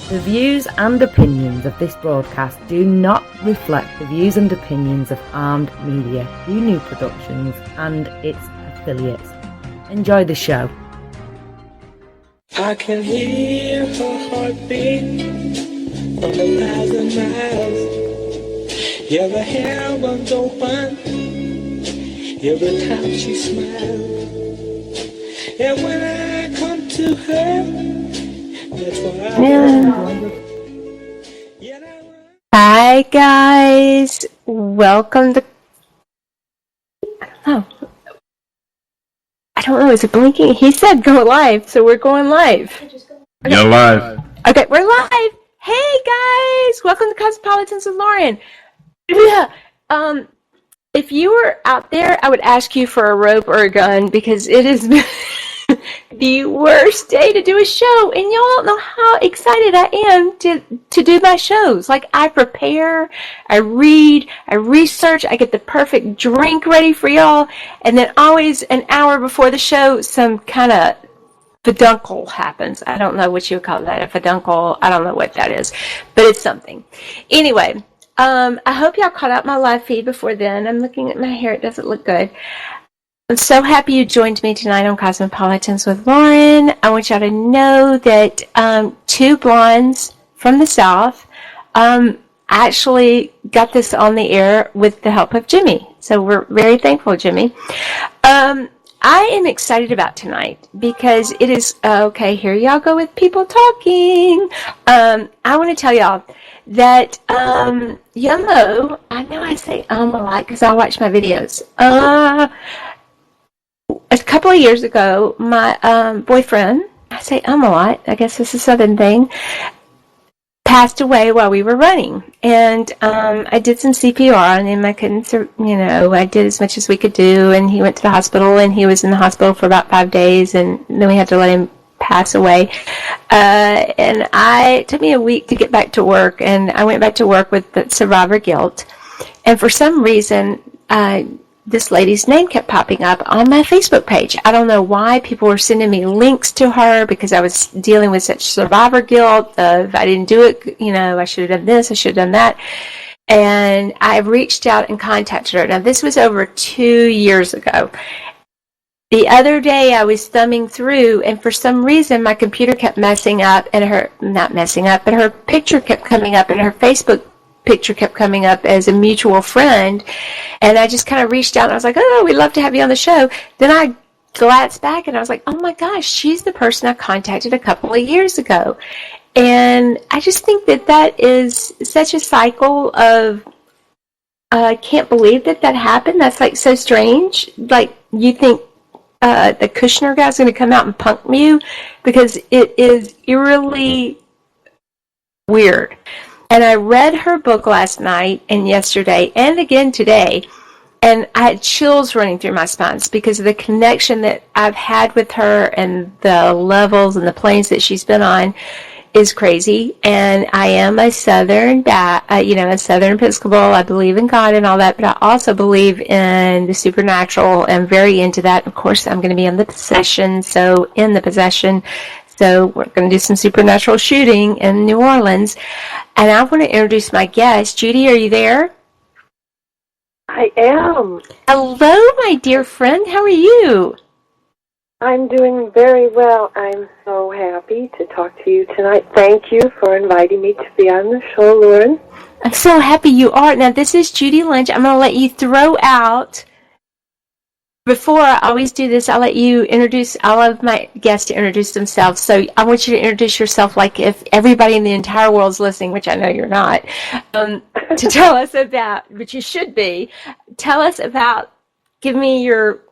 The views and opinions of this broadcast do not reflect the views and opinions of Armed Media, New Productions and its affiliates. Enjoy the show. I can hear her heartbeat from 1,000 miles. Yeah, the heavens open every time she smiles. And when I come to her, that's why Hi guys, welcome to. Oh, I don't know. Is it blinking? He said go live, so we're going live. Okay. You're live. Okay, we're live. Hey guys, welcome to Cosmopolitans with Lauren. Yeah. If you were out there, I would ask you for a rope or a gun because it is the worst day to do a show, and y'all don't know how excited I am to do my shows. Like, I prepare, I read, I research, I get the perfect drink ready for y'all, and then always an hour before the show, some kind of feduncle happens. I don't know what you would call that, a feduncle. I don't know what that is, but it's something. Anyway, I hope y'all caught out my live feed before then. I'm looking at my hair. It doesn't look good. I'm so happy you joined me tonight on Cosmopolitans with Lauren. I want y'all to know that two blondes from the South actually got this on the air with the help of Jimmy. So we're very thankful, Jimmy. I am excited about tonight because it is, okay, here y'all go with people talking. I want to tell y'all that Yummo, I know I say a lot because I watch my videos. A couple of years ago, my boyfriend, I say a lot, I guess it's a Southern thing, passed away while we were running. And I did some CPR on him. I couldn't, I did as much as we could do. And he went to the hospital, and he was in the hospital for about 5 days. And then we had to let him pass away. And it took me a week to get back to work. And I went back to work with the survivor guilt. And for some reason, this lady's name kept popping up on my Facebook page. I don't know why. People were sending me links to her because I was dealing with such survivor guilt. If I didn't do it, I should have done this, I should have done that. And I reached out and contacted her. Now, this was over 2 years ago. The other day, I was thumbing through, and for some reason, my computer kept messing up, and her picture kept coming up, and her Facebook picture kept coming up as a mutual friend, and I just kind of reached out and I was like, oh, we'd love to have you on the show. Then I glanced back and I was like, oh my gosh, she's the person I contacted a couple of years ago. And I just think that is such a cycle of I can't believe that happened. That's like so strange. Like, you think the Kushner guy's going to come out and punk you, because it is eerily weird. And I read her book last night and yesterday and again today, and I had chills running through my spine because of the connection that I've had with her, and the levels and the planes that she's been on is crazy. And I am a Southern, a Southern Episcopal. I believe in God and all that, but I also believe in the supernatural. I'm very into that. Of course, I'm going to be in the possession. So we're going to do some supernatural shooting in New Orleans. And I want to introduce my guest. Judy, are you there? I am. Hello, my dear friend. How are you? I'm doing very well. I'm so happy to talk to you tonight. Thank you for inviting me to be on the show, Lauren. I'm so happy you are. Now, this is Judi Lynch. I'm going to let you throw out. Before I always do this, I'll let you introduce all of my guests to introduce themselves. So I want you to introduce yourself like if everybody in the entire world's listening, which I know you're not, to tell us about, but you should be. Tell us about, give me your,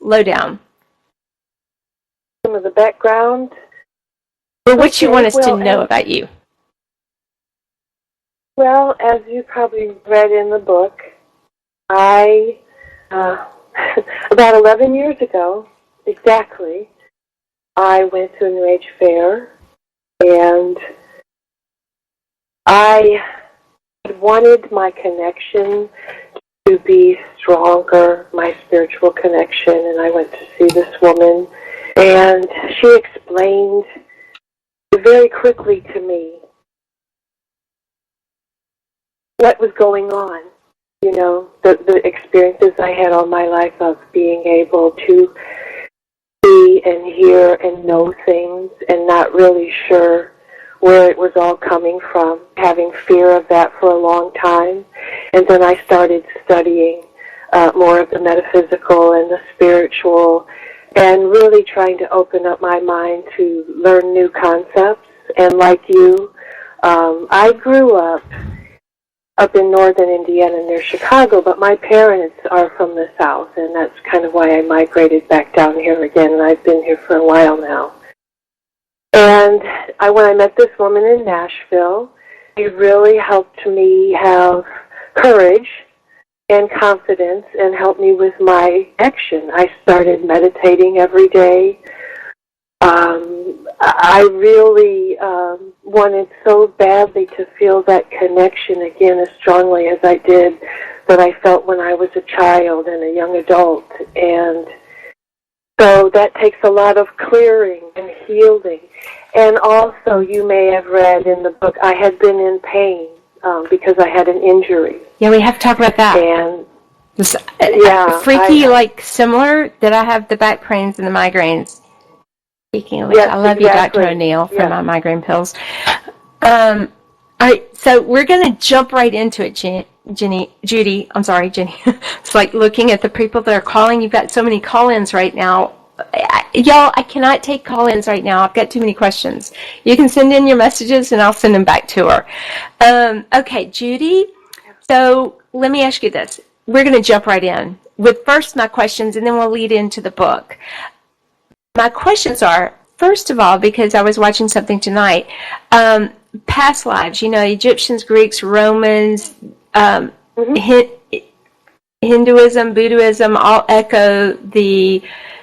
lowdown. Some of the background. Or what you want us to know about you. Well, as you probably read in the book, I... about 11 years ago, exactly, I went to a New Age fair, and I wanted my connection to be stronger, my spiritual connection, and I went to see this woman, and she explained very quickly to me what was going on. You know, the experiences I had all my life of being able to see and hear and know things and not really sure where it was all coming from, having fear of that for a long time. And then I started studying more of the metaphysical and the spiritual, and really trying to open up my mind to learn new concepts. And like you, I grew up in northern Indiana near Chicago, but my parents are from the South, and that's kind of why I migrated back down here again, and I've been here for a while now. And when I met this woman in Nashville, it really helped me have courage and confidence and helped me with my action. I started meditating every day. I really wanted so badly to feel that connection again as strongly as I did that I felt when I was a child and a young adult. And so that takes a lot of clearing and healing. And also, you may have read in the book, I had been in pain because I had an injury. Yeah, we have to talk about that. And freaky, similar, that I have the back pains and the migraines. Speaking of which, yes, I love exactly. you, Dr. O'Neill, for my migraine pills. All right, so we're going to jump right into it, Judy. I'm sorry, Jenny. It's like looking at the people that are calling. You've got so many call-ins right now. Y'all, I cannot take call-ins right now. I've got too many questions. You can send in your messages, and I'll send them back to her. Okay, Judy, so let me ask you this. We're going to jump right in with first my questions, and then we'll lead into the book. My questions are, first of all, because I was watching something tonight, past lives, Egyptians, Greeks, Romans, Hinduism, Buddhism, all echo the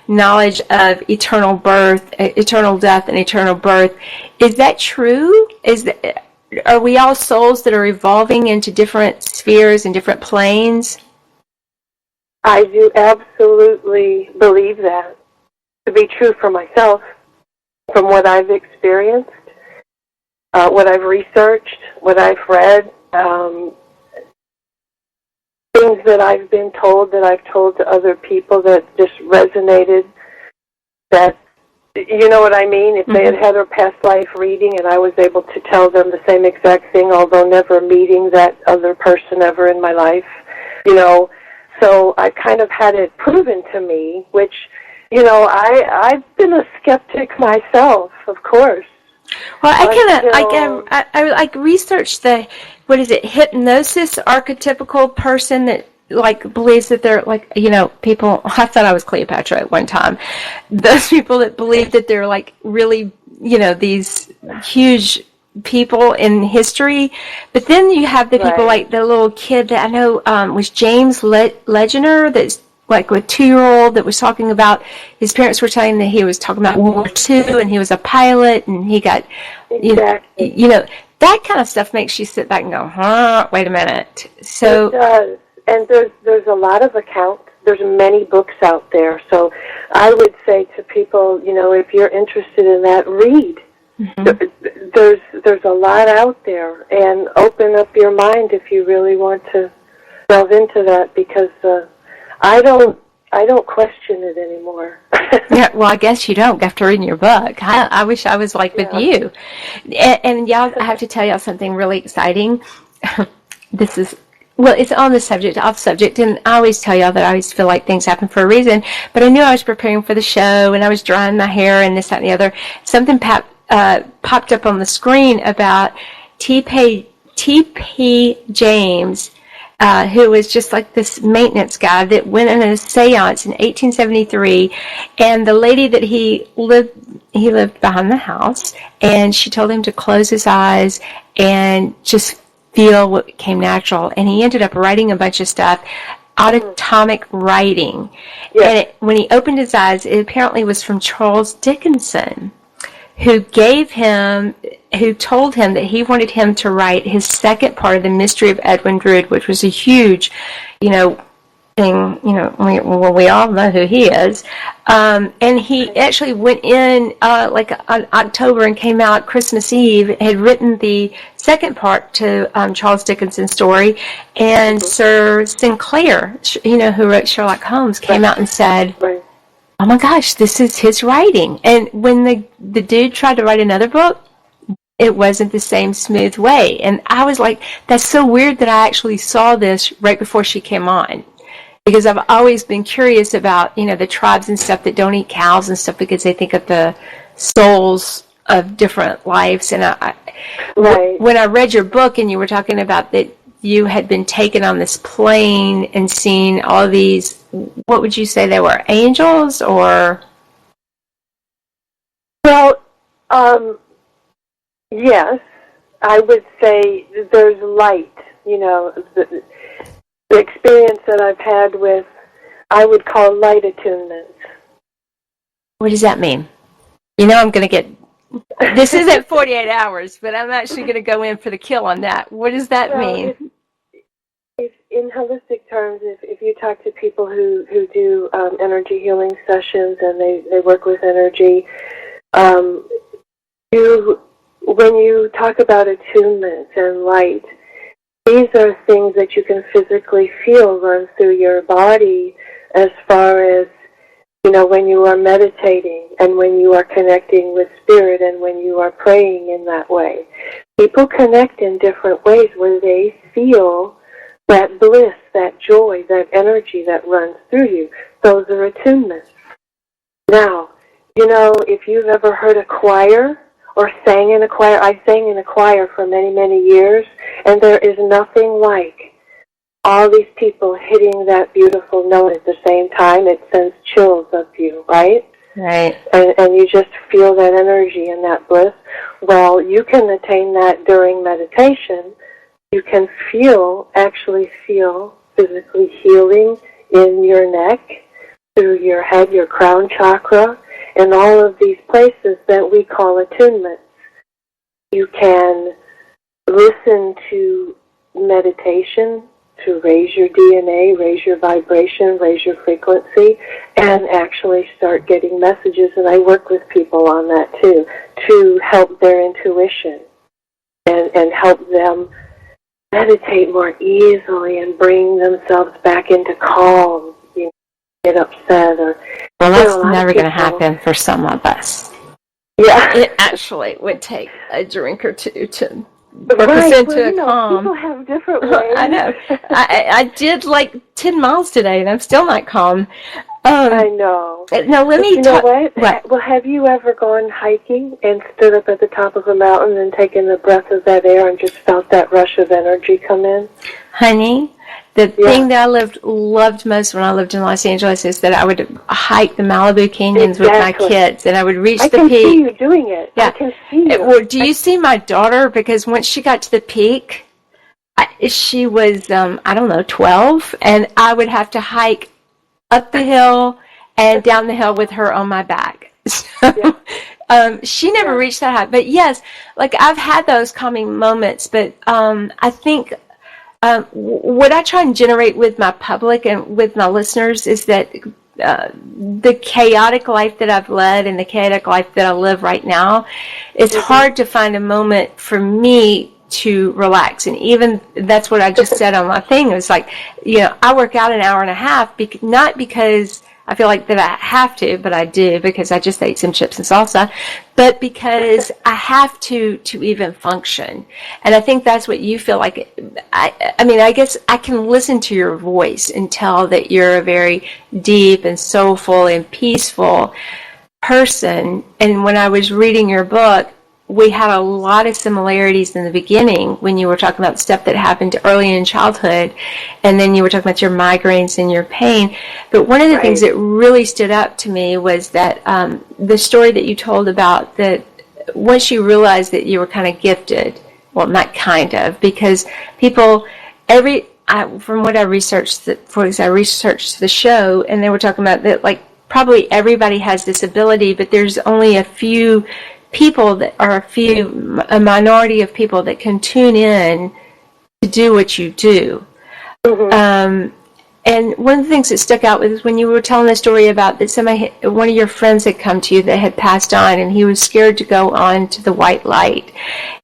knowledge of eternal birth, eternal death, and eternal birth. Is that true? Are we all souls that are evolving into different spheres and different planes? I do absolutely believe that to be true for myself, from what I've experienced, what I've researched, what I've read, things that I've been told, that I've told to other people that just resonated, that, you know what I mean? If they had had a past life reading and I was able to tell them the same exact thing, although never meeting that other person ever in my life, so I kind of had it proven to me, which, I've been a skeptic myself, of course. Well, I researched the, hypnosis archetypical person that believes that they're people. I thought I was Cleopatra at one time. Those people that believe that they're really, these huge people in history. But then you have the people like the little kid that I know was James Legender, that's like a 2-year-old that was talking about his parents were telling that he was talking about World War II and he was a pilot and he got, that kind of stuff makes you sit back and go, wait a minute. So it does. And there's a lot of accounts. There's many books out there. So I would say to people, if you're interested in that, read. There's a lot out there, and open up your mind if you really want to delve into that, because I don't question it anymore. Yeah, well, I guess you don't after reading your book. I wish I was with you. And y'all, I have to tell y'all something really exciting. This is, it's on the subject, off subject, and I always tell y'all that I always feel like things happen for a reason, but I knew I was preparing for the show, and I was drying my hair and this, that, and the other. Something popped up on the screen about T.P. James, who was just like this maintenance guy that went in a seance in 1873, and the lady that he lived behind the house, and she told him to close his eyes and just feel what came natural, and he ended up writing a bunch of stuff, automatic writing. And when he opened his eyes, it apparently was from Charles Dickinson, who told him that he wanted him to write his second part of The Mystery of Edwin Drood, which was a huge, we all know who he is. And he actually went in like on October and came out Christmas Eve, had written the second part to Charles Dickens's story, and Sir Sinclair, who wrote Sherlock Holmes, came out and said, oh my gosh, this is his writing. And when the dude tried to write another book, it wasn't the same smooth way. And I was like, that's so weird that I actually saw this right before she came on. Because I've always been curious about, the tribes and stuff that don't eat cows and stuff, because they think of the souls of different lives. And when I read your book and you were talking about that you had been taken on this plane and seen all these, what would you say they were, angels or? Well, yes, I would say there's light, the experience that I've had with, I would call light attunements. What does that mean? I'm going to get, this isn't 48 hours, but I'm actually going to go in for the kill on that. What does that mean? If in holistic terms, if you talk to people who do energy healing sessions and they work with energy, when you talk about attunements and light, these are things that you can physically feel run through your body as far as, when you are meditating and when you are connecting with spirit and when you are praying in that way. People connect in different ways where they feel that bliss, that joy, that energy that runs through you. Those are attunements. Now, if you've ever heard a choir, or sang in a choir. I sang in a choir for many, many years, and there is nothing like all these people hitting that beautiful note at the same time. It sends chills up you, right? Right. And you just feel that energy and that bliss. Well, you can attain that during meditation. You can actually feel physically healing in your neck, through your head, your crown chakra, and all of these places that we call attunements. You can listen to meditation to raise your DNA, raise your vibration, raise your frequency, and actually start getting messages. And I work with people on that too, to help their intuition and help them meditate more easily and bring themselves back into calm. Get upset or... Well, that's never going to happen for some of us. Yeah. It actually would take a drink or two to work us into a calm. People have different ways. I know. I did like 10 miles today, and I'm still not calm. I know. Now, let me you know what? Well, have you ever gone hiking and stood up at the top of a mountain and taken the breath of that air and just felt that rush of energy come in? Honey, the thing that I loved most when I lived in Los Angeles is that I would hike the Malibu canyons with my kids, and I would reach the peak. I can see you doing it. Yeah. I can see you. Well, do you see my daughter? Because once she got to the peak, she was, 12, and I would have to hike up the hill and down the hill with her on my back. So, she never reached that high. But yes, like I've had those calming moments, but I think what I try and generate with my public and with my listeners is that the chaotic life that I've led and the chaotic life that I live right now, it's hard to find a moment for me to relax. And even that's what I just said on my thing. It was like, I work out an hour and a half, not because I feel like that I have to, but I do because I just ate some chips and salsa, but because I have to even function. And I think that's what you feel like. I guess I can listen to your voice and tell that you're a very deep and soulful and peaceful person. And when I was reading your book, we had a lot of similarities in the beginning when you were talking about stuff that happened early in childhood, and then you were talking about your migraines and your pain. But one of the things that really stood out to me was that the story that you told about that once you realized that you were kind of gifted, well, not kind of, because people, from what I researched, I researched the show, and they were talking about that, like, probably everybody has this ability, but there's only a few people that are a minority of people that can tune in to do what you do. Mm-hmm. And one of the things that stuck out was when you were telling the story about that one of your friends had come to you that had passed on, and he was scared to go on to the white light,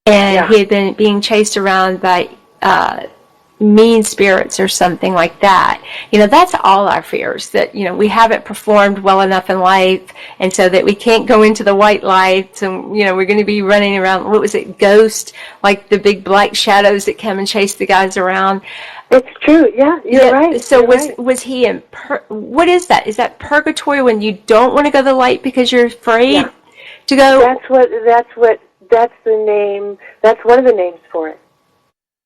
and he had been being chased around by mean spirits or something like that. That's all our fears, that we haven't performed well enough in life, and so that we can't go into the white lights, and we're going to be running around, what was it, ghost, like the big black shadows that come and chase the guys around. It's true. Yeah, you're right. So was he in what is that? Is that purgatory, when you don't want to go to the light because you're afraid to go? That's the name. That's one of the names for it.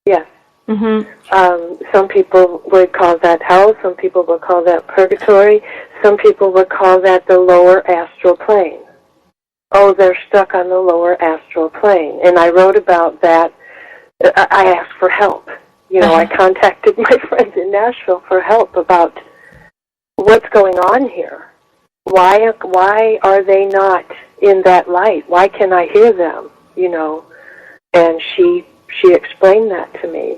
Yes. Mm-hmm. Some people would call that hell. Some people would call that purgatory. Some people would call that the lower astral plane. Oh, they're stuck on the lower astral plane. And I wrote about that. I asked for help. I contacted my friends in Nashville for help about what's going on here. Why are they not in that light? Why can I hear them? And she explained that to me,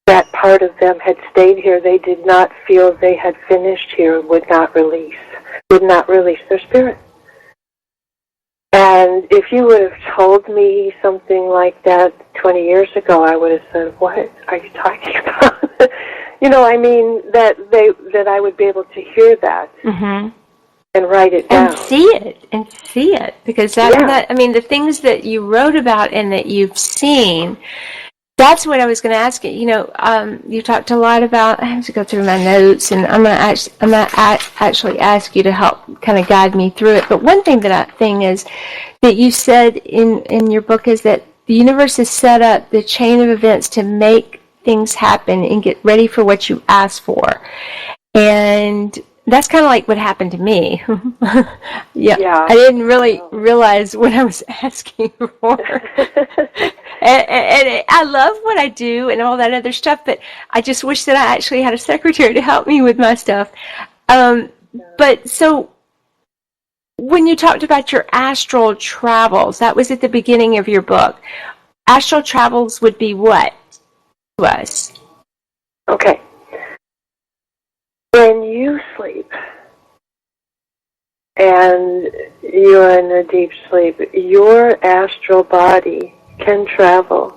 that part of them had stayed here. They did not feel they had finished here, would not release their spirit. And if you would have told me something like that 20 years ago, I would have said, what are you talking about? That I would be able to hear that and write it down. And see it. Because the things that you wrote about and that you've seen, that's what I was going to ask you. You talked a lot about, I have to go through my notes, and I'm going to actually ask you to help kind of guide me through it. But one thing is that you said in your book is that the universe has set up the chain of events to make things happen and get ready for what you ask for. And that's kind of like what happened to me. I didn't really realize what I was asking for. and I love what I do and all that other stuff, but I just wish that I actually had a secretary to help me with my stuff. But so when you talked about your astral travels, that was at the beginning of your book. Astral travels would be what to us? Okay. When you sleep and you're in a deep sleep, your astral body can travel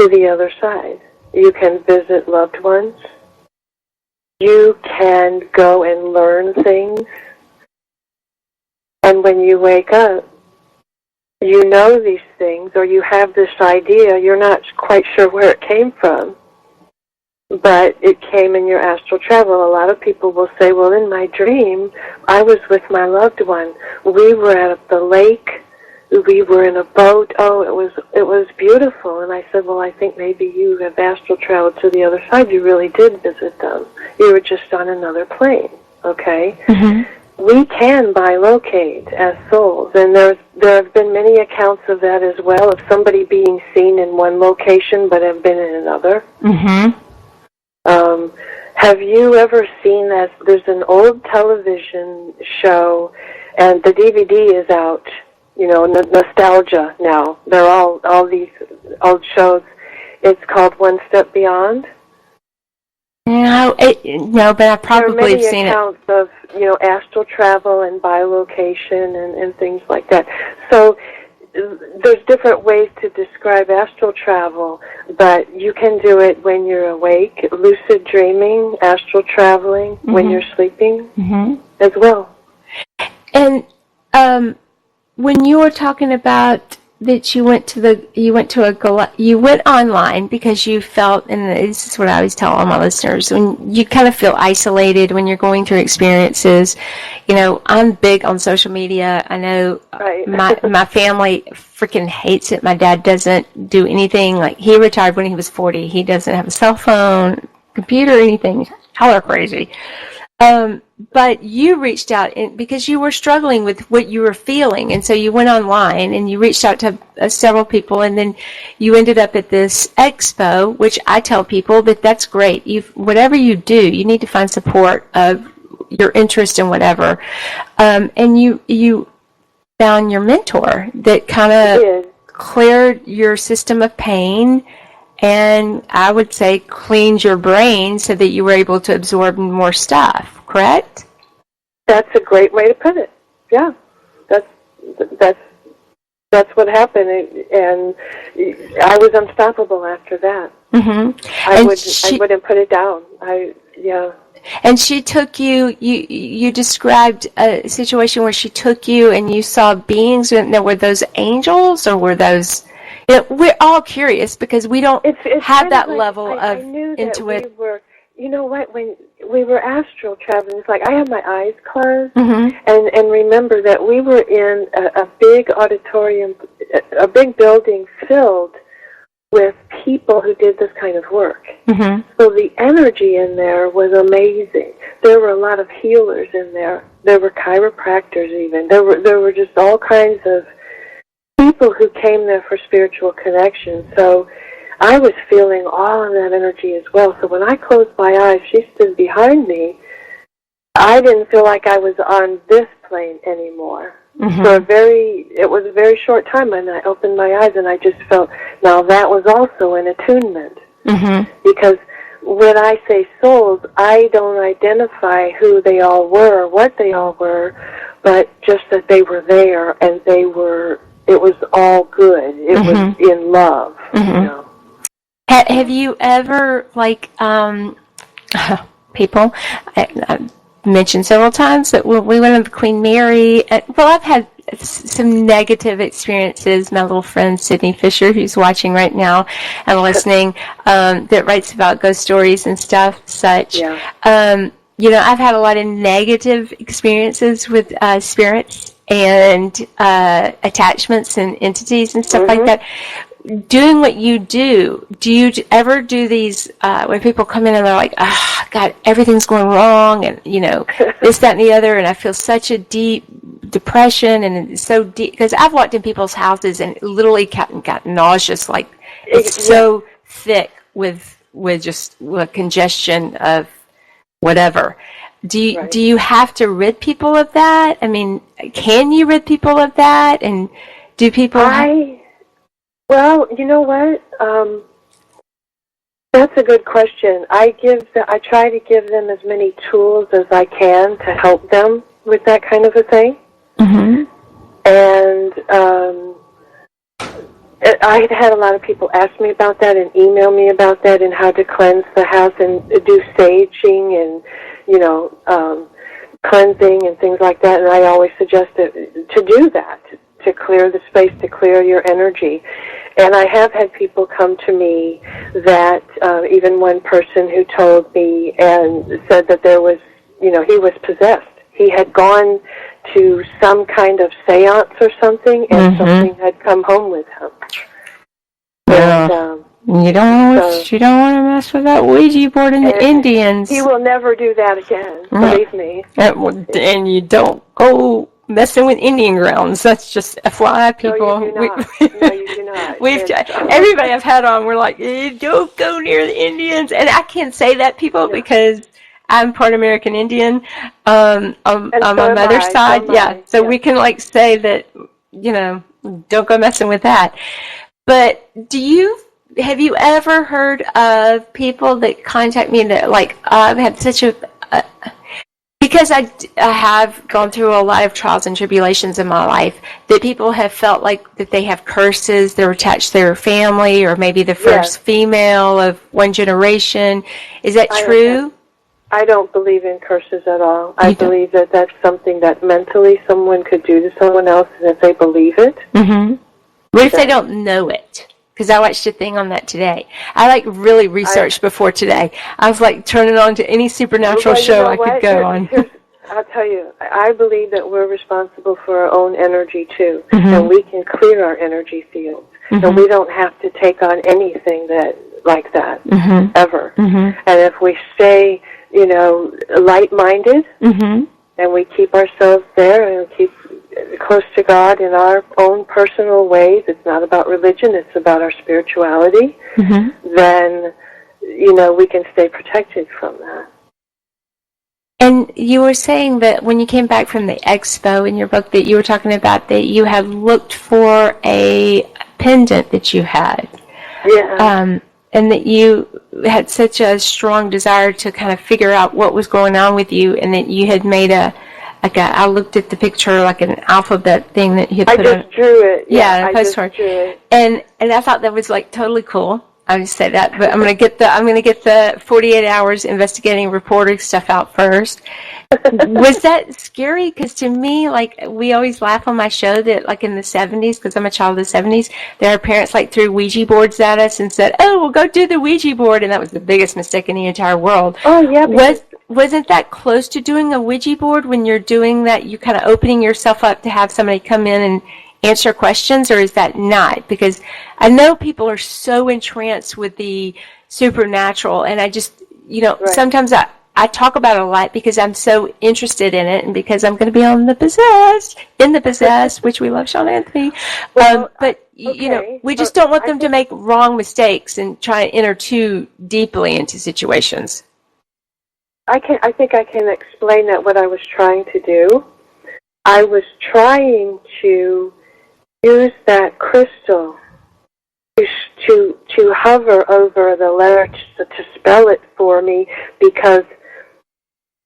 to the other side. You can visit loved ones. You can go and learn things. And when you wake up, you know these things, or you have this idea. You're not quite sure where it came from, but it came in your astral travel. A lot of people will say, well, in my dream, I was with my loved one. We were at the lake. We were in a boat. Oh, it was beautiful. And I said, well, I think maybe you have astral traveled to the other side. You really did visit them. You were just on another plane, okay? Mm-hmm. We can bilocate as souls, and there have been many accounts of that as well, of somebody being seen in one location but have been in another. Mm-hmm. Have you ever seen that? There's an old television show, and the DVD is out, nostalgia now. They're all these old shows. It's called One Step Beyond. No, but I probably have seen it. There are many accounts of, astral travel and bilocation and things like that. So there's different ways to describe astral travel, but you can do it when you're awake, lucid dreaming, astral traveling, mm-hmm. when you're sleeping as well. And when you were talking about that you went online because you felt, and this is what I always tell all my listeners, when you kind of feel isolated when you're going through experiences. I'm big on social media. I know my family freaking hates it. My dad doesn't do anything. Like, he retired when he was 40. He doesn't have a cell phone, computer, anything. Y'all are crazy. But you reached out because you were struggling with what you were feeling, and so you went online and you reached out to several people, and then you ended up at this expo, which I tell people that's great. Whatever you do, you need to find support of your interest in whatever. And you found your mentor that kind of cleared your system of pain and I would say cleaned your brain so that you were able to absorb more stuff, correct? That's a great way to put it. Yeah, that's what happened, and I was unstoppable after that. Mm-hmm. I wouldn't put it down. Yeah. And she took you, you described a situation where she took you and you saw beings. Now, were those angels or were those, we're all curious because we don't have that level of I knew that intuition. we were, you know what, when we were astral traveling, it's like I had my eyes closed and remember that we were in a big auditorium, a big building filled with people who did this kind of work. So the energy in there was amazing. There were a lot of healers in there. There were chiropractors even. There were just all kinds of people who came there for spiritual connection. So I was feeling all of that energy as well. So when I closed my eyes, she stood behind me. I didn't feel like I was on this plane anymore. It was a very short time, and I opened my eyes, and I just felt, now that was also an attunement. Because when I say souls, I don't identify who they all were, or what they all were, but just that they were there, and it was all good. It was in love, you know. Have you ever, people, I mentioned several times that when we went on the Queen Mary, I've had some negative experiences. My little friend Sydney Fisher, who's watching right now and listening, that writes about ghost stories and stuff, such. Yeah. I've had a lot of negative experiences with spirits and attachments and entities and stuff like that. Doing what you do you ever do these, when people come in and they're like, God, everything's going wrong, and, this, that, and the other, and I feel such a deep depression, and it's so deep, because I've walked in people's houses and literally got nauseous, like, it's so thick with congestion of whatever. Do you have to rid people of that? I mean, can you rid people of that? And do people... Well, you know what? That's a good question. I try to give them as many tools as I can to help them with that kind of a thing. And I had a lot of people ask me about that and email me about that and how to cleanse the house and do saging and, cleansing and things like that. And I always suggest to do that, to clear the space, to clear your energy. And I have had people come to me that, even one person who told me and said that there was, he was possessed. He had gone to some kind of seance or something, and something had come home with him. Yeah. And, you don't want to mess with that Ouija board and the Indians. He will never do that again, believe me. And you don't go messing with Indian grounds. That's just FYI, people. No, you do not. Everybody I've had on, we're like, don't go near the Indians. And I can't say that, people, because I'm part American Indian on my mother's side. So we can say that, don't go messing with that. But have you ever heard of people that contact me that I've had such a because I have gone through a lot of trials and tribulations in my life, that people have felt like that they have curses, they're attached to their family, or maybe the first female of one generation. Is that true? I don't believe in curses at all. I believe that that's something that mentally someone could do to someone else, and if they believe it. What if they don't know it? Because I watched a thing on that today. I really researched before today. I was turning on to any supernatural show I could go on. I'll tell you, I believe that we're responsible for our own energy too, and we can clear our energy fields, and we don't have to take on anything like that ever. And if we stay, light-minded, and we keep ourselves there and keep close to God in our own personal ways, it's not about religion, it's about our spirituality, then, we can stay protected from that. And you were saying that when you came back from the expo in your book that you were talking about that you had looked for a pendant that you had. Yeah. and that you had such a strong desire to kind of figure out what was going on with you, and that you had made I looked at the picture like an alphabet thing that you had put on. I just drew it. Yeah, I just drew it. And I thought that was like totally cool. I would say that, but I'm gonna get the 48 hours investigating reporting stuff out first. Was that scary? Because to me, like, we always laugh on my show that, like, in the 70s, because I'm a child of the 70s, there are parents like threw Ouija boards at us and said, "Oh, well, go do the Ouija board," and that was the biggest mistake in the entire world. Oh yeah. Wasn't that close to doing a Ouija board when you're doing that? You kind of opening yourself up to have somebody come in and answer questions, or is that not? Because I know people are so entranced with the supernatural, and I just, sometimes I talk about it a lot because I'm so interested in it, and because I'm going to be on The Possessed, which we love Sean Anthony. Well, we just don't want them to make wrong mistakes and try to enter too deeply into situations. I think I can explain that what I was trying to do. I was trying to use that crystal to hover over the letter to spell it for me, because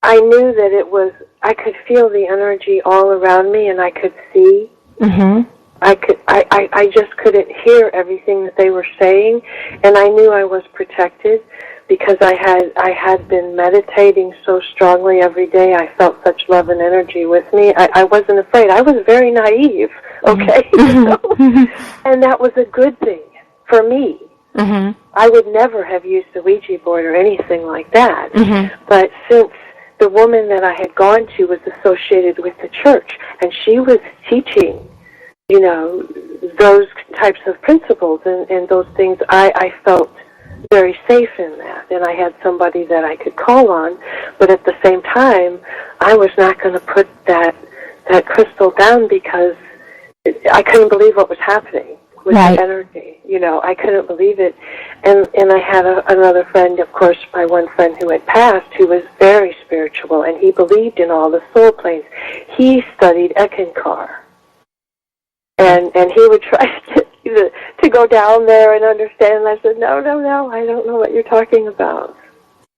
I knew that I could feel the energy all around me, and I could see. Mm-hmm. I just couldn't hear everything that they were saying, and I knew I was protected because I had been meditating so strongly every day. I felt such love and energy with me. I wasn't afraid. I was very naive, okay? Mm-hmm. And that was a good thing for me. Mm-hmm. I would never have used the Ouija board or anything like that. Mm-hmm. But since the woman that I had gone to was associated with the church, and she was teaching, those types of principles and those things, I felt very safe in that, and I had somebody that I could call on. But at the same time, I was not going to put that crystal down, because I couldn't believe what was happening with the energy. I couldn't believe it. And I had another friend, of course, my one friend who had passed, who was very spiritual, and he believed in all the soul planes. He studied Ekankar. And he would try to go down there and understand. And I said, no, I don't know what you're talking about.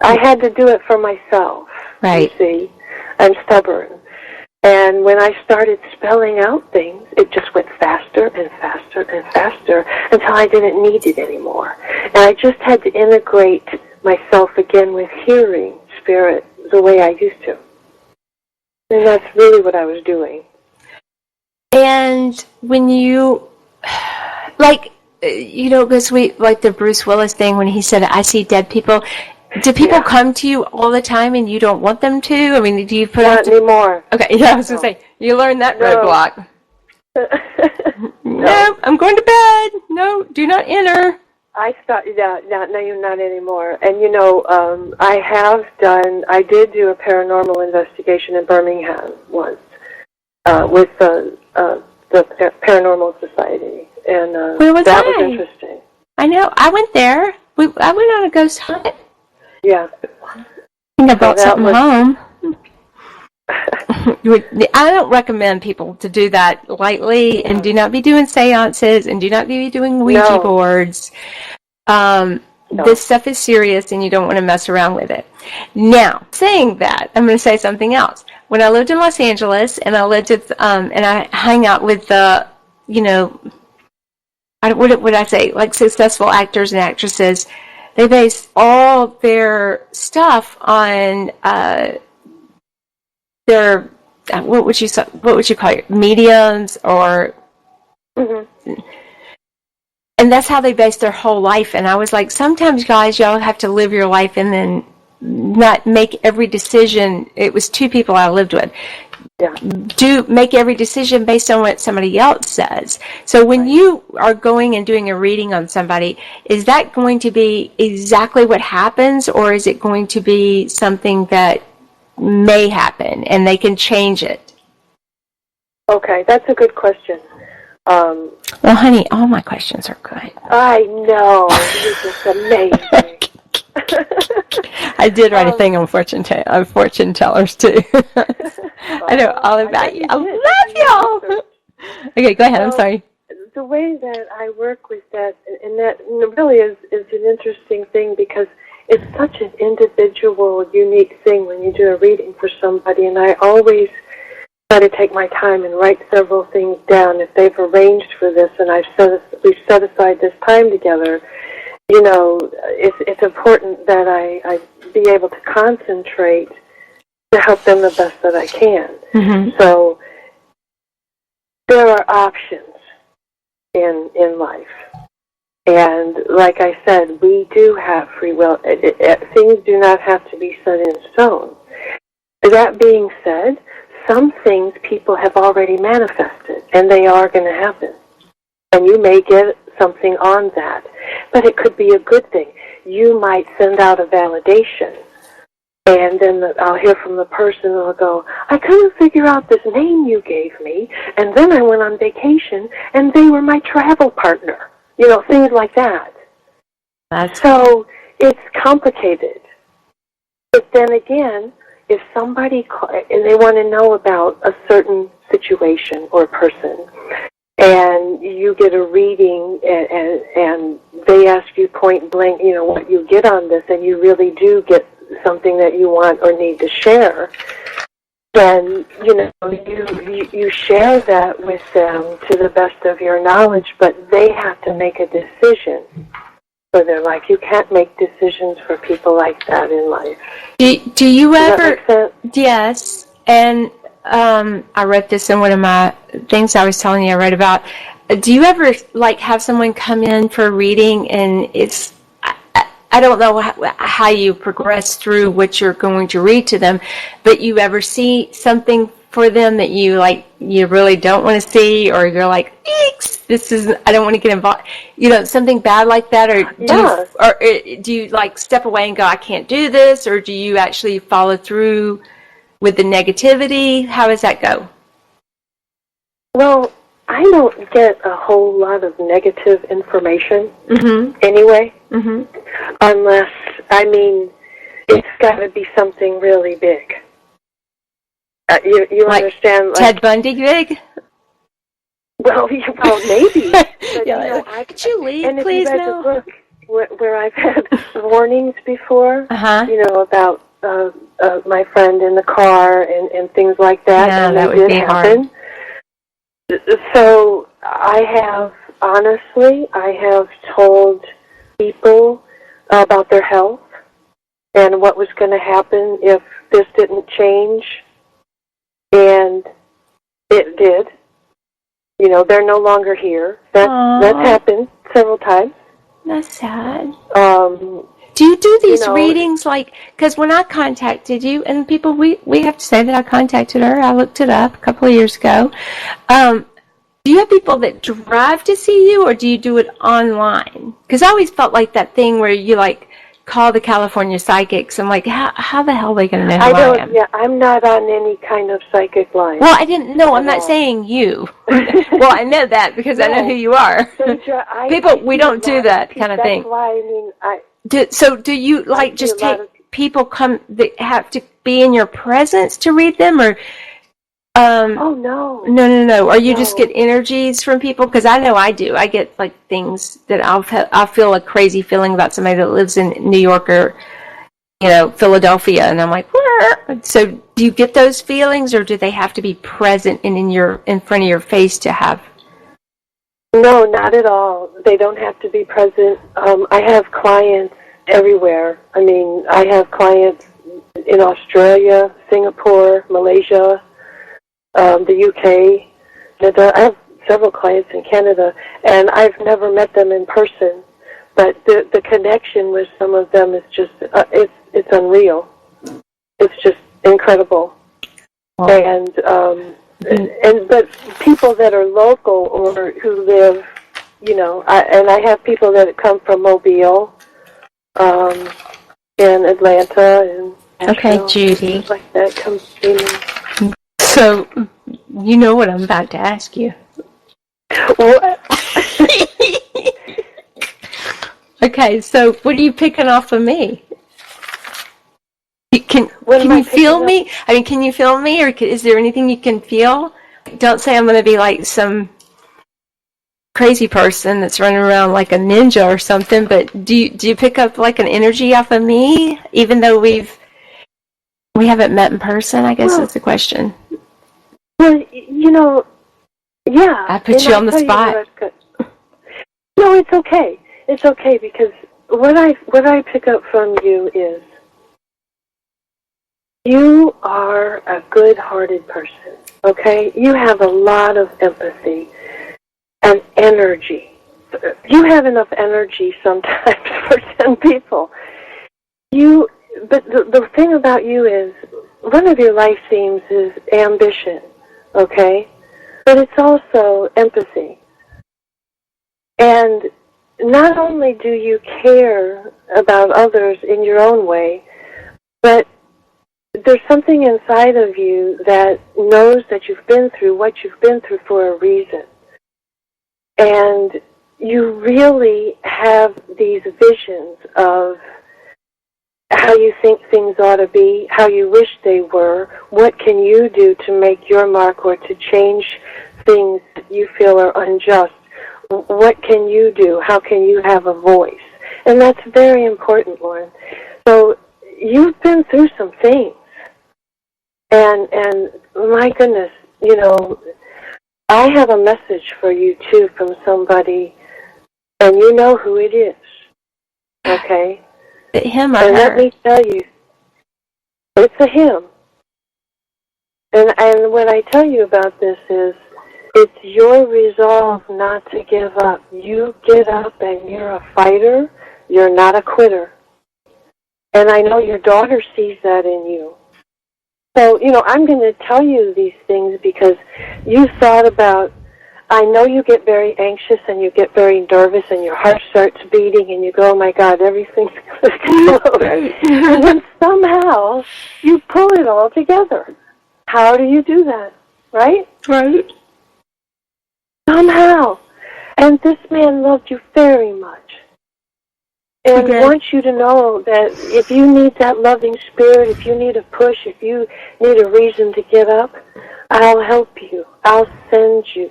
I had to do it for myself, you see. I'm stubborn. And when I started spelling out things, it just went faster and faster and faster until I didn't need it anymore. And I just had to integrate myself again with hearing spirit the way I used to. And that's really what I was doing. And when you, because we, like the Bruce Willis thing when he said, "I see dead people," do people come to you all the time and you don't want them to? I mean, do you put Not anymore. Okay, yeah, I was going to say, you learned that roadblock. No, I'm going to bed. No, do not enter. I started, not anymore. And, I did do a paranormal investigation in Birmingham once with the Paranormal Society. And where was that was interesting. I know. I went there. I went on a ghost hunt. Yeah. I think I brought something home. I don't recommend people to do that lightly, and do not be doing seances, and do not be doing Ouija boards. This stuff is serious, and you don't want to mess around with it. Now, saying that, I'm going to say something else. When I lived in Los Angeles, and I lived at, and I hang out with the, what would I say, like successful actors and actresses, they base all their stuff on their what would you call it, mediums, or and that's how they base their whole life. And I was like, sometimes, guys, y'all have to live your life and then not make every decision. It was 2 people I lived with. Yeah. Make every decision based on what somebody else says. So when you are going and doing a reading on somebody, is that going to be exactly what happens, or is it going to be something that may happen and they can change it? Okay, that's a good question. Well, honey, all my questions are good. I know. You're just amazing. I did write a thing on fortune tellers, too. I know all about you. I love y'all. Okay, go ahead. I'm sorry. the way that I work with that, and that really is an interesting thing because it's such an individual, unique thing when you do a reading for somebody, and I always try to take my time and write several things down. If they've arranged for this and we've set aside this time together, you know, it's important that I be able to concentrate to help them the best that I can. Mm-hmm. So there are options in life. And like I said, we do have free will. Things do not have to be set in stone. That being said, some things people have already manifested, and they are going to happen. And you may get something on that. But it could be a good thing. You might send out a validation, and then I'll hear from the person, and I'll go, I couldn't figure out this name you gave me, and then I went on vacation, and they were my travel partner. You know, things like that. So it's complicated. But then again, if somebody, and they want to know about a certain situation or person, and you get a reading, and they ask you point blank, you know, what you get on this, and you really do get something that you want or need to share, then, you know, you share that with them to the best of your knowledge, but they have to make a decision for their life. You can't make decisions for people like that in life. Do you ever? Does that make sense? Yes, and I wrote this in one of my things I was telling you I read about. Do you ever like have someone come in for a reading and it's, I don't know how you progress through what you're going to read to them, but you ever see something for them that you really don't want to see, or you're like, eeks, I don't want to get involved, you know, something bad like that, or do you like step away and go, I can't do this, or do you actually follow through with the negativity? How does that go? Well, I don't get a whole lot of negative information anyway, unless, I mean, it's got to be something really big. You like understand? Like, Ted Bundy big? Well, maybe. But, could you leave, and please? If you read the book where I've had warnings before, you know, about my friend in the car and things like that, and that would be happen. Hard. So I have told people about their health and what was going to happen if this didn't change, and it did. You know, they're no longer here. That's happened several times. That's sad. Do you do these readings, like, because when I contacted you, and people, we have to say that I contacted her, I looked it up a couple of years ago, do you have people that drive to see you, or do you do it online? Because I always felt like that thing where you, like, call the California psychics. I'm like, how the hell are they going to know who I am? Yeah, I'm not on any kind of psychic line. Well, I didn't know. I'm not saying you. Well, I know that because I know who you are. So we don't do that kind of thing. That's why, I mean, do you, like, just take people that have to be in your presence to read them, or... oh, no. No. Or you just get energies from people? Because I know I do. I get, like, things that I'll feel a crazy feeling about somebody that lives in New York or, you know, Philadelphia, and I'm like, where? So do you get those feelings, or do they have to be present and in front of your face to have? No, not at all. They don't have to be present. I have clients everywhere. I mean, I have clients in Australia, Singapore, Malaysia, the UK. I have several clients in Canada, and I've never met them in person. But the connection with some of them is just, it's unreal. It's just incredible. Wow. But people that are local or who live, you know, I have people that come from Mobile, and Atlanta, and okay, Judy, like that, come see me. So, you know what I'm about to ask you. What? Okay, so what are you picking off of me? Can you feel me? I mean, can you feel me, or is there anything you can feel? Don't say I'm going to be like some crazy person that's running around like a ninja or something, but do you pick up like an energy off of me, even though we haven't met in person? I guess that's the question. Well, yeah. I put you on the spot. No, it's okay. It's okay, because what I pick up from you is you are a good-hearted person, okay? You have a lot of empathy and energy. You have enough energy sometimes for 10 people. But the thing about you is, one of your life themes is ambition, okay? But it's also empathy. And not only do you care about others in your own way, but there's something inside of you that knows that you've been through what you've been through for a reason. And you really have these visions of how you think things ought to be, how you wish they were, what can you do to make your mark or to change things that you feel are unjust. What can you do? How can you have a voice? And that's very important, Lauren. So you've been through some things. And my goodness, I have a message for you, too, from somebody, and you know who it is, okay? Him or and her? Let me tell you, it's a him. And what I tell you about this is, it's your resolve not to give up. You get up and you're a fighter. You're not a quitter. And I know your daughter sees that in you. So, I'm going to tell you these things because you thought about, I know you get very anxious and you get very nervous and your heart starts beating and you go, oh my God, everything's going to explode. And then somehow you pull it all together. How do you do that? Right? Right. Somehow. And this man loved you very much. And wants you to know that if you need that loving spirit, if you need a push, if you need a reason to get up, I'll help you. I'll send you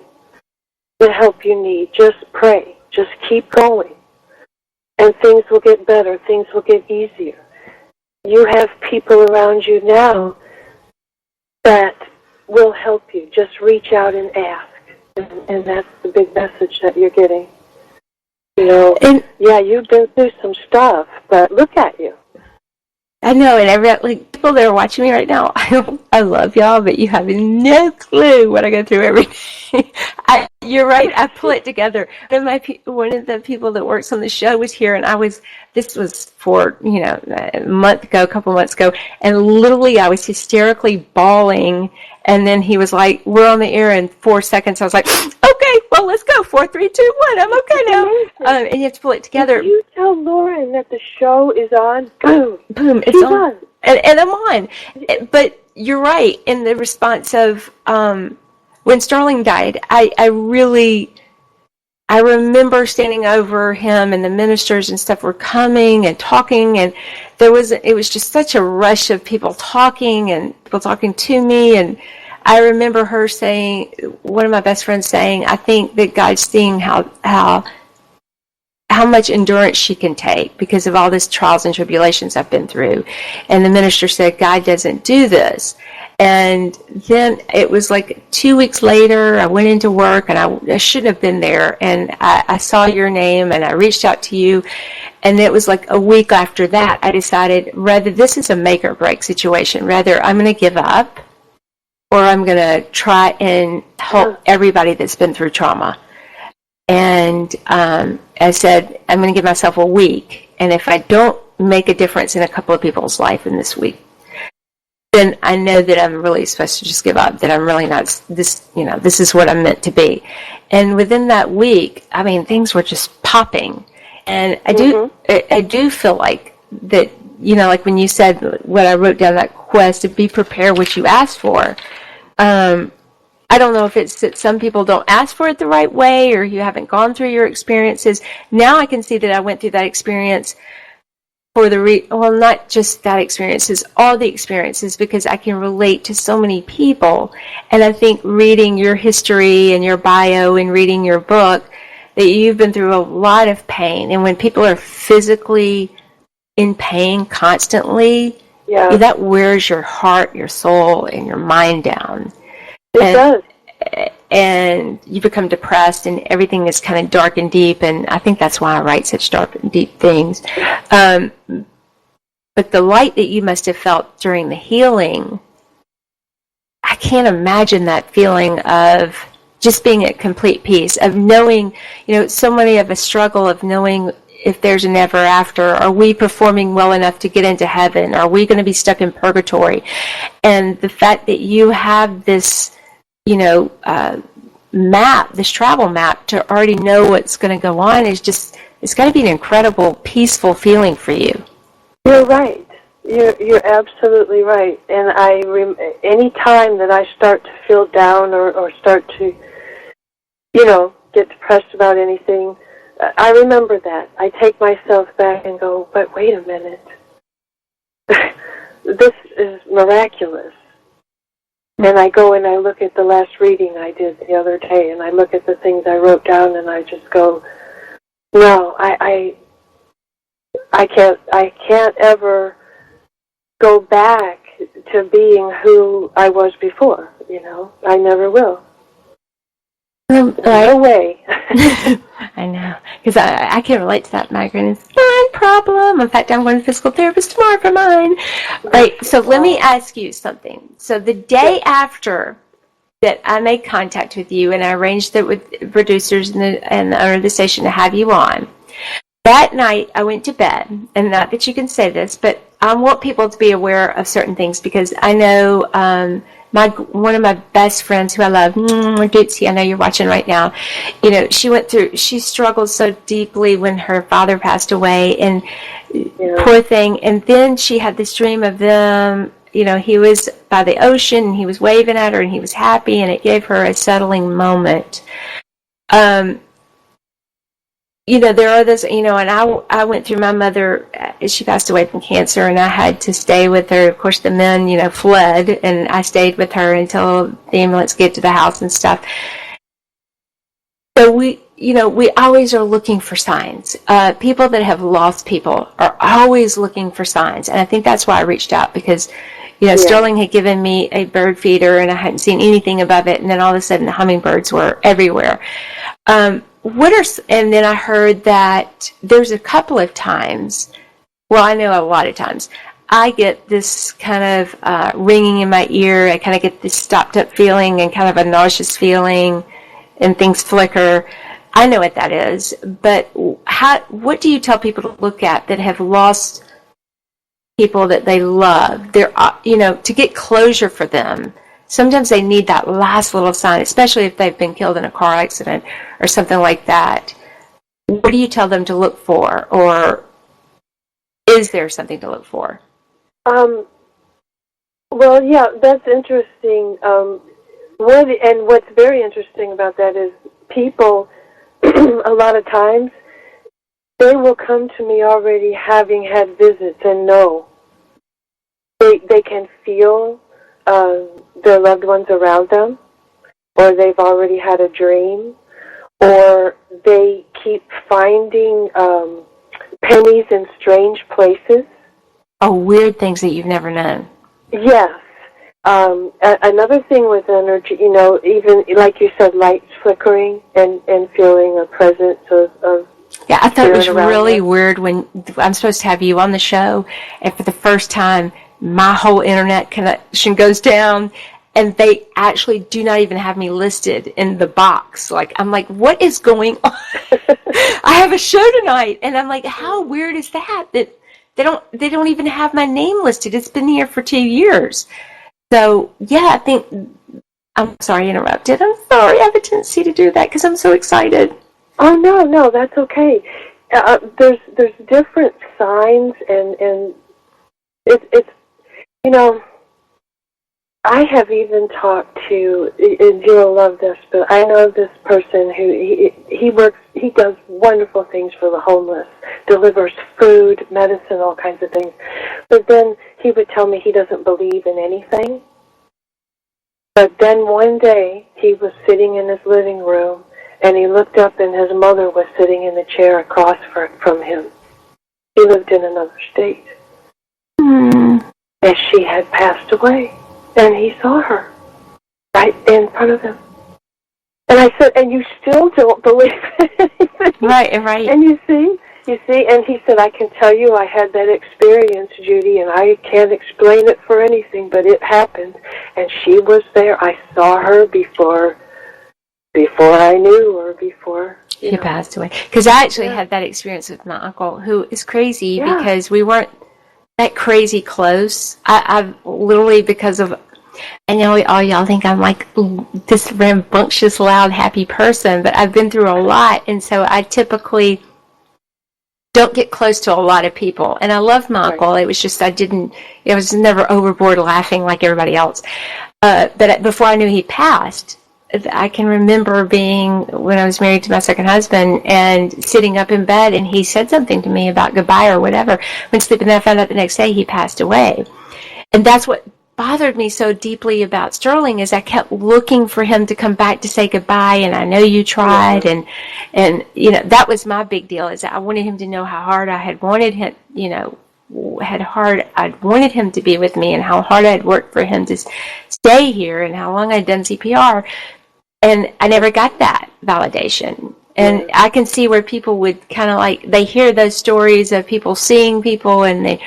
the help you need. Just pray. Just keep going. And things will get better. Things will get easier. You have people around you now that will help you. Just reach out and ask. And that's the big message that you're getting. You've been through some stuff, but look at you. I know, and people that are watching me right now, I love y'all, but you have no clue what I go through every day. You're right, I pull it together. One of the people that works on the show was here, and this was for, a couple months ago, and literally I was hysterically bawling, and then he was like, we're on the air in 4 seconds. I was like, okay, well, let's go, 4, 3, 2, 1, I'm okay now. And you have to pull it together. If you tell Lauren that the show is on, boom, it's on. And I'm on. But you're right, in the response of, when Sterling died, I remember standing over him, and the ministers and stuff were coming and talking, and it was just such a rush of people talking and people talking to me. And I remember her saying, one of my best friends saying, I think that God's seeing how much endurance she can take because of all these trials and tribulations I've been through. And the minister said, God doesn't do this. And then it was like 2 weeks later, I went into work, and I shouldn't have been there. And I saw your name, and I reached out to you. And it was like a week after that, I decided, rather, this is a make or break situation. Rather, I'm going to give up, or I'm going to try and help everybody that's been through trauma. And I said, I'm going to give myself a week. And if I don't make a difference in a couple of people's life in this week, then I know that I'm really supposed to just give up, that I'm really not, this is what I'm meant to be. And within that week, things were just popping. And I do feel like that, like when you said what I wrote down, that quest to be prepared what you asked for. I don't know if it's that some people don't ask for it the right way, or you haven't gone through your experiences. Now I can see that I went through that experience for not just that experiences, all the experiences, because I can relate to so many people. And I think reading your history and your bio and reading your book that you've been through a lot of pain. And when people are physically in pain constantly, that wears your heart, your soul, and your mind down. It does. And you become depressed, and everything is kind of dark and deep, and I think that's why I write such dark and deep things. But the light that you must have felt during the healing, I can't imagine that feeling of just being at complete peace, of knowing, so many of us struggle of knowing if there's an ever after. Are we performing well enough to get into heaven? Are we going to be stuck in purgatory? And the fact that you have this, map, this travel map to already know what's going to go on is just, it's got to be an incredible, peaceful feeling for you. You're right. You're absolutely right. And any time that I start to feel down or start to, get depressed about anything, I remember that. I take myself back and go, but wait a minute. This is miraculous. And I go and I look at the last reading I did the other day, and I look at the things I wrote down, and I just go, no, I can't ever go back to being who I was before. I never will. No way. I know, because I can relate to that. Migraine is my problem. In fact, I'm going to physical therapist tomorrow for mine. Right. So let me ask you something. So the day after that I made contact with you, and I arranged it with producers and the owner of the station to have you on, that night I went to bed, and not that you can say this, but I want people to be aware of certain things, because I know one of my best friends who I love, Dootsy, I know you're watching right now, she struggled so deeply when her father passed away, and poor thing, and then she had this dream of them, he was by the ocean, and he was waving at her, and he was happy, and it gave her a settling moment. There are those, and I went through my mother, she passed away from cancer, and I had to stay with her. Of course, the men, fled, and I stayed with her until the ambulance get to the house and stuff. So we always are looking for signs. People that have lost people are always looking for signs, and I think that's why I reached out, because, Sterling had given me a bird feeder, and I hadn't seen anything above it, and then all of a sudden the hummingbirds were everywhere. And then I heard that there's a couple of times, well, I know a lot of times, I get this kind of ringing in my ear. I kind of get this stopped up feeling and kind of a nauseous feeling, and things flicker. I know what that is, but what do you tell people to look at that have lost people that they love? They're, to get closure for them. Sometimes they need that last little sign, especially if they've been killed in a car accident or something like that. What do you tell them to look for, or is there something to look for? Well, yeah, that's interesting. And what's very interesting about that is people, a lot of times, they will come to me already having had visits and know. They can feel their loved ones around them, or they've already had a dream, or they keep finding pennies in strange places. Oh, weird things that you've never known. Yes. Another thing with energy, even like you said, lights flickering and feeling a presence of yeah, I thought it was really weird when I'm supposed to have you on the show, and for the first time, my whole internet connection goes down, and they actually do not even have me listed in the box. I'm like, what is going on? I have a show tonight, and I'm like, how weird is that they don't even have my name listed? It's been here for 2 years. So yeah, I think, I'm sorry I interrupted. I'm sorry, I have a tendency to do that because I'm so excited. Oh no, that's okay. There's different signs, and it's I have even talked to, and you'll love this, but I know this person who he does wonderful things for the homeless, delivers food, medicine, all kinds of things. But then he would tell me he doesn't believe in anything. But then one day he was sitting in his living room, and he looked up, and his mother was sitting in the chair across from him. He lived in another state. Mm. And she had passed away, and he saw her right in front of him. And I said, and you still don't believe it? Right. And you see, and he said, I can tell you I had that experience, Judy, and I can't explain it for anything, but it happened. And she was there. I saw her before I knew, or before He passed away. Because I actually had that experience with my uncle, who is crazy because we weren't that crazy close. I've literally, because of, I know all y'all think I'm like this rambunctious, loud, happy person, but I've been through a lot, and so I typically don't get close to a lot of people. And I loved my uncle. It was just I was never overboard laughing like everybody else. But before I knew he passed, I can remember being, when I was married to my second husband, and sitting up in bed, and he said something to me about goodbye or whatever. Went to sleep, and then I found out the next day he passed away. And that's what bothered me so deeply about Sterling, is I kept looking for him to come back to say goodbye, and I know you tried, and that was my big deal, is that I wanted him to know how hard I had wanted him, I'd wanted him to be with me, and how hard I'd worked for him to stay here, and how long I'd done CPR. And I never got that validation. And I can see where people would kind of like, they hear those stories of people seeing people, and they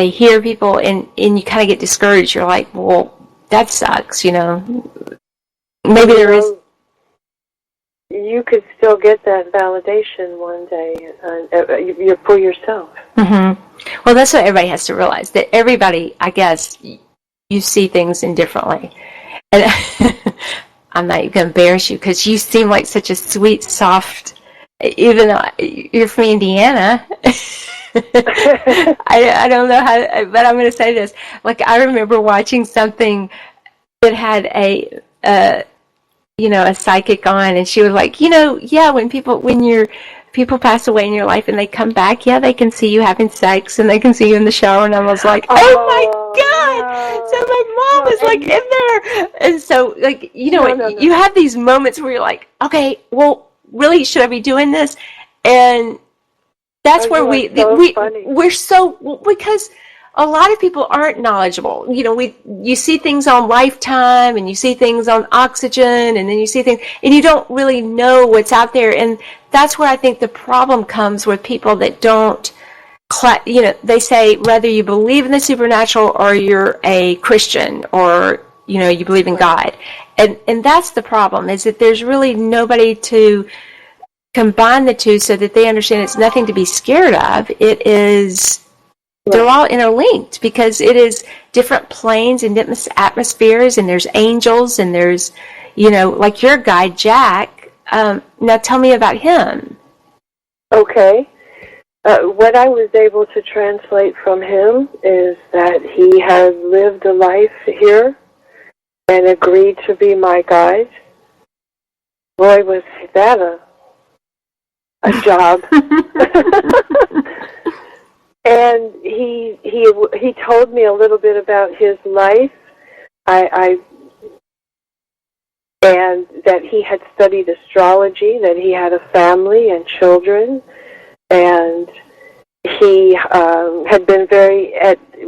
hear people, and you kind of get discouraged. You're like, well, that sucks, Maybe there is. You could still get that validation one day you're for yourself. Mm-hmm. Well, that's what everybody has to realize, that everybody, I guess, you see things indifferently. And I'm not even going to embarrass you, because you seem like such a sweet, soft, even though you're from Indiana. I don't know how, but I'm going to say this. Like, I remember watching something that had a psychic on, and she was like, when people pass away in your life and they come back, they can see you having sex, and they can see you in the shower. And I was like, oh my God! No. So my mom was like in there, and so you have these moments where you're like, okay, well, really, should I be doing this? And that's where we're so, because a lot of people aren't knowledgeable. You see things on Lifetime, and you see things on Oxygen, and then you see things, and you don't really know what's out there. And that's where I think the problem comes with people that don't, they say whether you believe in the supernatural or you're a Christian, or, you believe in God. And that's the problem, is that there's really nobody to combine the two so that they understand it's nothing to be scared of. It is... They're all interlinked, because it is different planes and different atmospheres, and there's angels, and there's, like your guy, Jack. Now tell me about him. Okay. What I was able to translate from him is that he has lived a life here and agreed to be my guide. Boy, was that a job. And he told me a little bit about his life. And that he had studied astrology, that he had a family and children, and he had been very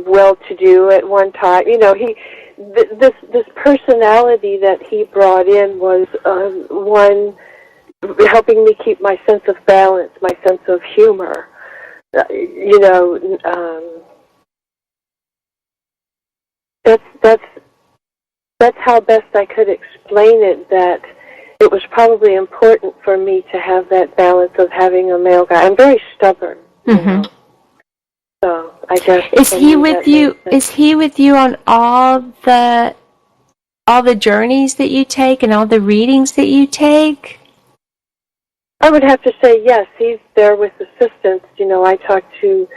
well-to-do at one time. This personality that he brought in was one helping me keep my sense of balance, my sense of humor. That's how best I could explain it, that it was probably important for me to have that balance of having a male guy. I'm very stubborn. Mm-hmm. So I guess is he with you on all the journeys that you take and all the readings that you take? I would have to say yes. He's there with assistance. I talk to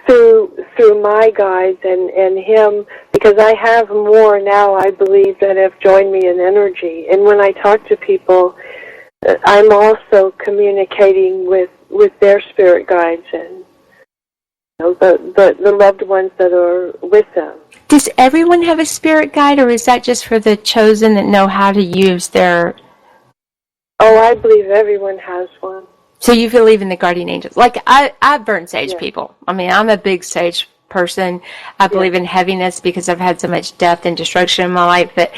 through my guides and him, because I have more now, I believe, that have joined me in energy. And when I talk to people, I'm also communicating with their spirit guides and the loved ones that are with them. Does everyone have a spirit guide, or is that just for the chosen that know how to use their Oh, I believe everyone has one. So you believe in the guardian angels? Like I burn sage, people. I mean, I'm a big sage person. I believe in heaviness because I've had so much death and destruction in my life that,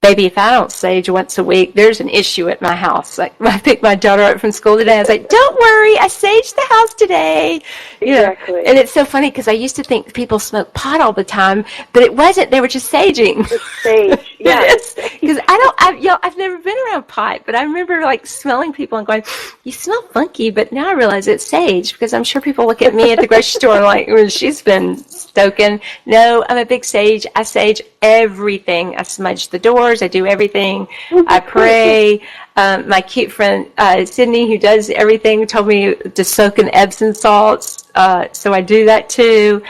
baby, if I don't sage once a week, there's an issue at my house. Like, I picked my daughter up from school today. I was like, don't worry, I saged the house today. Exactly. And it's so funny because I used to think people smoked pot all the time, but it wasn't. They were just saging. It's sage. Yeah. Because I've never been around pot, but I remember like smelling people and going, you smell funky, but now I realize it's sage because I'm sure people look at me at the grocery store and like, well, she's been stoking. No, I'm a big sage. I sage everything. I smudge the doors. I do everything. I pray. My cute friend Sydney, who does everything, told me to soak in Epsom salts. So I do that too.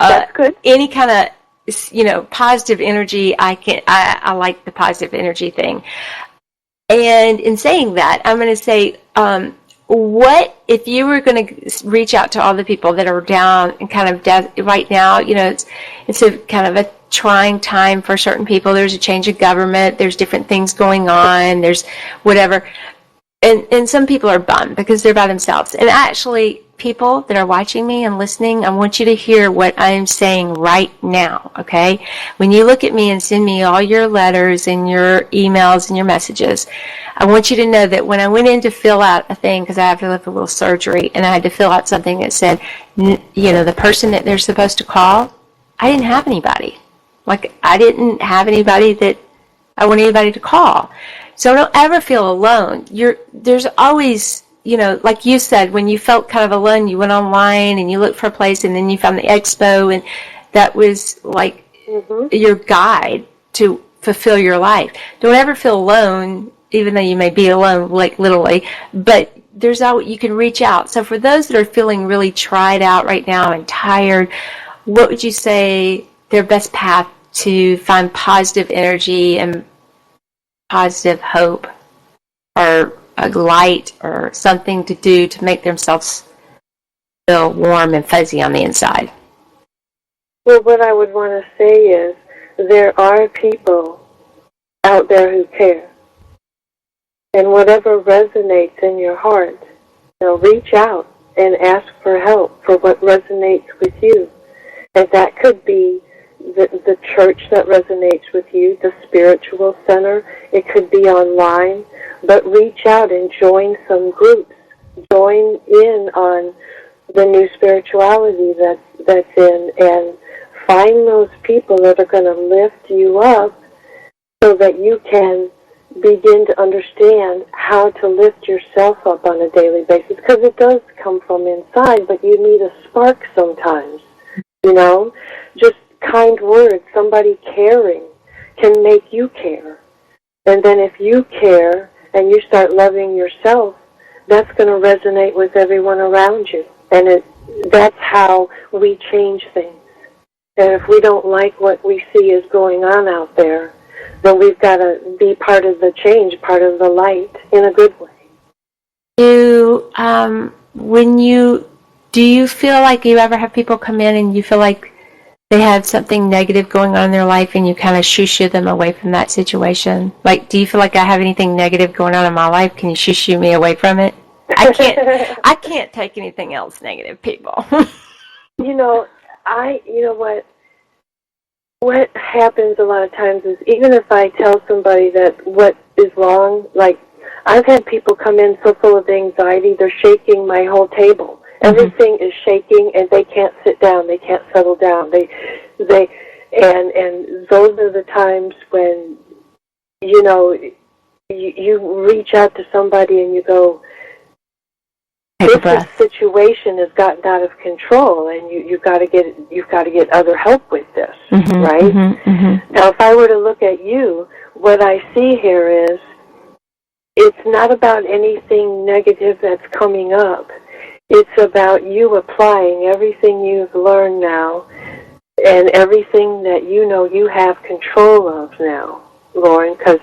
That's good. Any kind of positive energy. I like the positive energy thing. And in saying that, I'm going to say, what if you were going to reach out to all the people that are down and kind of death right now? It's a kind of a trying time for certain people. There's a change of government. There's different things going on. There's whatever. And some people are bummed because they're by themselves. And actually, people that are watching me and listening, I want you to hear what I'm saying right now, okay? When you look at me and send me all your letters and your emails and your messages, I want you to know that when I went in to fill out a thing, because I have to have a little surgery, and I had to fill out something that said, the person that they're supposed to call, I didn't have anybody. Like, I didn't have anybody that I want anybody to call. So don't ever feel alone. There's always, like you said, when you felt kind of alone, you went online and you looked for a place and then you found the expo, and that was like your guide to fulfill your life. Don't ever feel alone, even though you may be alone, like literally, but there's always, you can reach out. So for those that are feeling really tried out right now and tired, what would you say their best path to find positive energy and positive hope, or a light, or something to do to make themselves feel warm and fuzzy on the inside? Well, what I would want to say is there are people out there who care. And whatever resonates in your heart, reach out and ask for help for what resonates with you. And that could be the church that resonates with you, the spiritual center. It could be online. But reach out and join some groups. Join in on the new spirituality that's in, and find those people that are going to lift you up so that you can begin to understand how to lift yourself up on a daily basis, because it does come from inside, but you need a spark sometimes. Just kind words, somebody caring can make you care. And then if you care and you start loving yourself, that's going to resonate with everyone around you. And that's how we change things. And if we don't like what we see is going on out there, then we've got to be part of the change, part of the light, in a good way. Do you feel like you ever have people come in and you feel like they have something negative going on in their life and you kind of shoo them away from that situation? Like, do you feel like I have anything negative going on in my life? Can you shoo me away from it? I can't take anything else negative, people. What happens a lot of times is, even if I tell somebody that what is wrong, like I've had people come in so full of anxiety, they're shaking my whole table. Everything is shaking, and they can't sit down. They can't settle down. And those are the times when, you reach out to somebody and you go, this situation has gotten out of control, and you've got to get other help with this, right? Now, if I were to look at you, what I see here is, it's not about anything negative that's coming up. It's about you applying everything you've learned now and everything that you have control of now, Lauren, because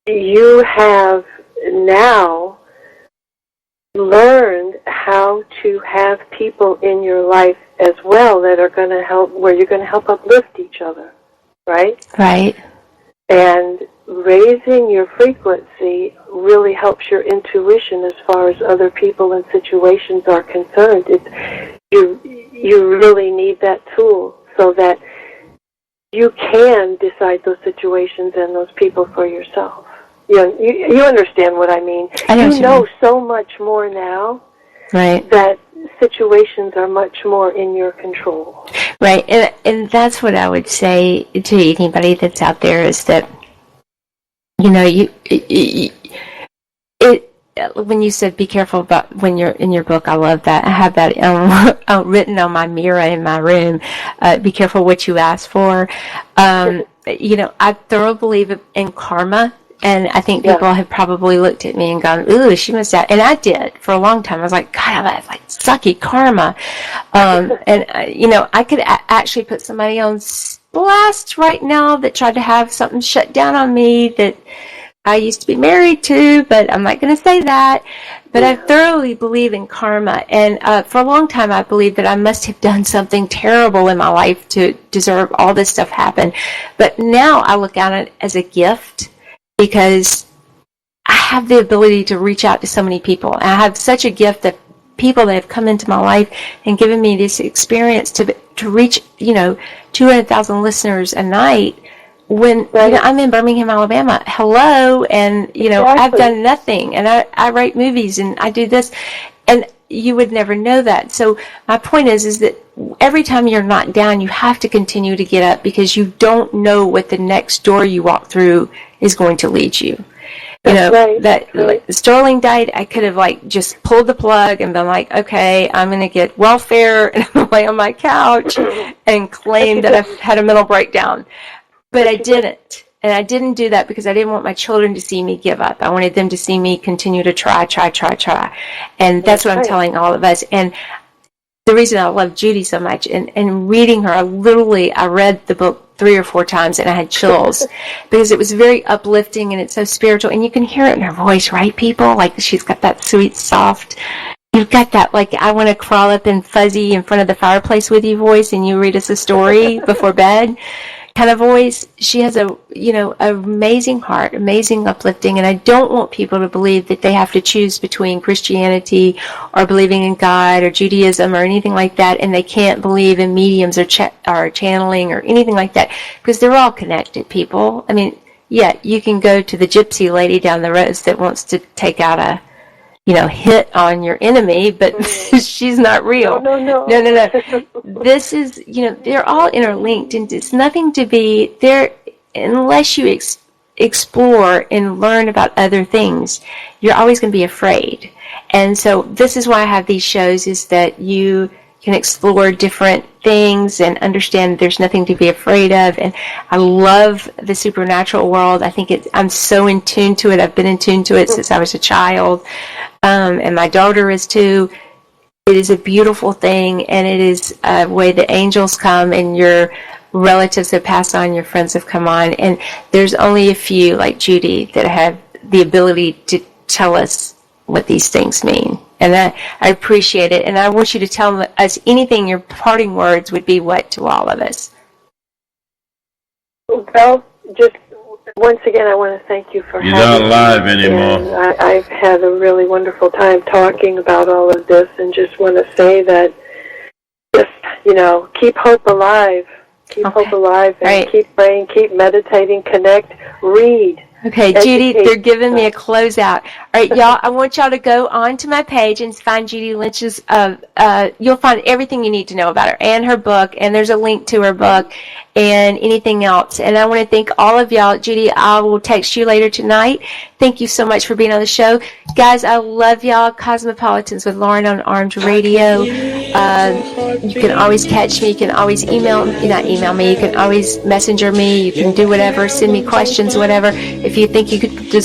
you have now learned how to have people in your life as well that are going to help, where you're going to help uplift each other, right? Right. And raising your frequency really helps your intuition as far as other people and situations are concerned. You really need that tool so that you can decide those situations and those people for yourself. You understand what I mean. You know so much more now, right, that situations are much more in your control. Right, and that's what I would say to anybody that's out there is that, when you said be careful about when you're in your book, I love that. I have that written on my mirror in my room. Be careful what you ask for. I thoroughly believe in karma. And I think people have probably looked at me and gone, ooh, she must have. And I did for a long time. I was like, God, that's like sucky karma. I could actually put somebody on blast right now that tried to have something shut down on me that I used to be married to, but I'm not going to say that. But I thoroughly believe in karma. And for a long time, I believed that I must have done something terrible in my life to deserve all this stuff happen. But now I look at it as a gift, because I have the ability to reach out to so many people. I have such a gift of people that have come into my life and given me this experience to reach, 200,000 listeners a night when I'm in Birmingham, Alabama. Hello, and, I've done nothing, and I write movies, and I do this, and you would never know that. So my point is that every time you're knocked down, you have to continue to get up, because you don't know what the next door you walk through is going to lead you. Like Sterling died, I could have just pulled the plug and been like, okay, I'm going to get welfare and I'm going to lay on my couch and claim that I've had a mental breakdown. But I didn't. And I didn't do that because I didn't want my children to see me give up. I wanted them to see me continue to try. And that's what I'm telling all of us. And the reason I love Judi so much, and reading her, I read the book 3 or 4 times and I had chills because it was very uplifting and it's so spiritual. And you can hear it in her voice, right, people? Like, she's got that sweet, soft, you've got that, I want to crawl up and fuzzy in front of the fireplace with you voice, and you read us a story before bed kind of voice. She has an amazing heart, amazing uplifting, and I don't want people to believe that they have to choose between Christianity or believing in God or Judaism or anything like that, and they can't believe in mediums or channeling or anything like that, because they're all connected, people. I mean, yeah, you can go to the gypsy lady down the road that wants to take out a hit on your enemy, but she's not real. No. This is, they're all interlinked, and it's nothing to be there unless you explore and learn about other things. You're always going to be afraid. And so this is why I have these shows, is that you can explore different things and understand there's nothing to be afraid of. And I love the supernatural world. I think I'm so in tune to it. I've been in tune to it since I was a child. And my daughter is too. It is a beautiful thing, and it is a way that angels come and your relatives have passed on, your friends have come on, and there's only a few like Judi that have the ability to tell us what these things mean. And I appreciate it, and I want you to tell us anything, your parting words would be what to all of us? Well, just once again, I want to thank you for having me. You're not alive anymore. I've had a really wonderful time talking about all of this, and just want to say that just, keep hope alive. Keep hope alive, and keep praying, keep meditating, connect, read. Okay, Judi, they're giving me a closeout. All right, y'all, I want y'all to go on to my page and find Judi Lynch's, you'll find everything you need to know about her and her book, and there's a link to her book and anything else. And I want to thank all of y'all. Judi, I will text you later tonight. Thank you so much for being on the show. Guys, I love y'all. Cosmopolitans with Lauren on Armed Radio. You can always catch me. You can always not email me. You can always messenger me. You can do whatever. Send me questions, whatever. If you think you could you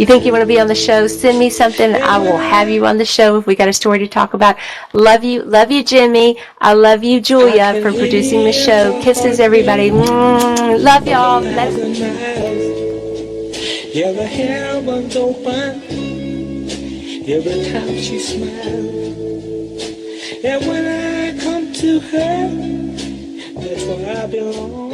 think you want to be on the show, send me something. I will have you on the show if we got a story to talk about. Love you, Jimmy. I love you, Julia, for producing the show. Kisses, everybody. Love y'all. Yeah, the hair one's open every time she smiles. And when I come to her, that's where I belong.